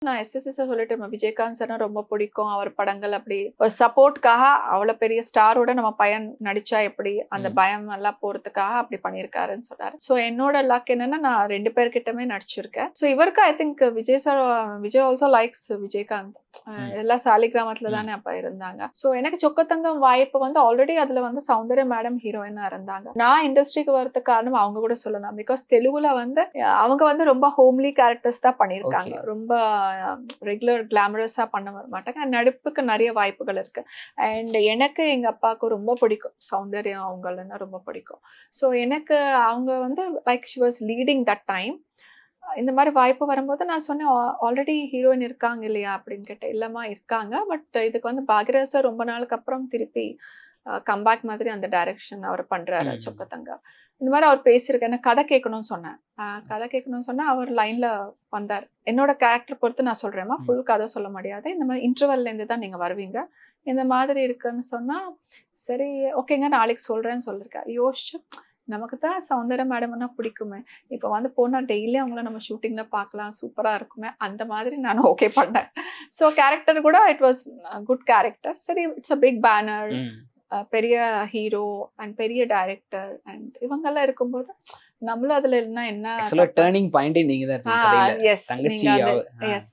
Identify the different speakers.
Speaker 1: நான் எஸ்எஸ்சி சொல்லிட்டு விஜயகாந்த் சார்னா ரொம்ப பிடிக்கும், அவர் படங்கள் அப்படி ஒரு சப்போர்ட்காக அவ்வளவு பெரிய ஸ்டாரோட நம்ம பையன் நடிச்சா எப்படி அந்த பயம் எல்லாம் போறதுக்காக அப்படி பண்ணியிருக்காருன்னு சொன்னாரு. ஸோ என்னோட லக் என்னன்னா நான் 2 பேர்கிட்டமே நடிச்சிருக்கேன். ஸோ இவருக்கு I think Vijay also likes Vijayakanth. எல்லாம் சாலிகிராமத்துல தானே அப்ப இருந்தாங்க. ஸோ எனக்கு சொக்கத்தங்கம் வாய்ப்பு வந்து ஆல்ரெடி அதுல வந்து சௌந்தர்யா மேடம் ஹீரோயினா இருந்தாங்க. நான் இண்டஸ்ட்ரிக்கு வரதுக்கு காரணம் அவங்க கூட சொல்லலாம். பிகாஸ் தெலுங்குல வந்து அவங்க வந்து ரொம்ப ஹோம்லி கேரக்டர்ஸ் தான் பண்ணியிருக்காங்க. ரொம்ப ரெகுலர் கிளாமரஸா பண்ண வர மாட்டாங்க. நடிப்புக்கு நிறைய வாய்ப்புகள் இருக்கு. அண்ட் எனக்கு எங்க அப்பாவுக்கு ரொம்ப பிடிக்கும் சௌந்தர்யா, அவங்களன்னா ரொம்ப பிடிக்கும். ஸோ எனக்கு அவங்க வந்து like she was leading that time. இந்த மாதிரி வாய்ப்பு வரும்போது நான் சொன்னேன், ஆல்ரெடி ஹீரோயின் இருக்காங்க இல்லையா அப்படின்னு கேட்டேன். இல்லம்மா இருக்காங்க, பட் இதுக்கு வந்து பாக்யராஜ் சார் ரொம்ப நாளுக்கு அப்புறம் திருப்பி கம்பேக் மாதிரி அந்த டைரக்ஷன் அவர் பண்றாரு சொக்கத்தங்கா. இந்த மாதிரி அவர் பேசியிருக்கேன். எனக்கு கதை கேட்கணும்னு சொன்னேன். கதை கேட்கணும்னு சொன்னா அவர் லைன்ல வந்தார். என்னோட கேரக்டர் பொறுத்து நான் சொல்றேன்மா, ஃபுல் கதை சொல்ல முடியாது, இந்த மாதிரி இன்டர்வல்ல இருந்து தான் நீங்க வருவீங்க, இந்த மாதிரி இருக்குன்னு சொன்னா சரி ஓகேங்க நாளைக்கு சொல்றேன்னு சொல்லியிருக்கேன். யோசிச்சு நமக்கு தான் சௌந்தர்யா மேடம்னா பிடிக்குமே, இப்போ வந்து போனா டெய்லி அவங்கள நம்ம ஷூட்டிங்ல பார்க்கலாம், சூப்பரா இருக்குமே, அந்த மாதிரி நான் ஓகே பண்ணேன். ஸோ கேரக்டர் கூட இட் வாஸ் குட் கேரக்டர். சரி இட்ஸ் அ பிக் பேனர், பெரிய ஹீரோ அண்ட் பெரிய டைரக்டர் அண்ட் இவங்கெல்லாம் இருக்கும்போது நம்மளும் அதுல என்ன
Speaker 2: டர்னிங் பாயிண்டே நீங்க தான்.
Speaker 1: எஸ்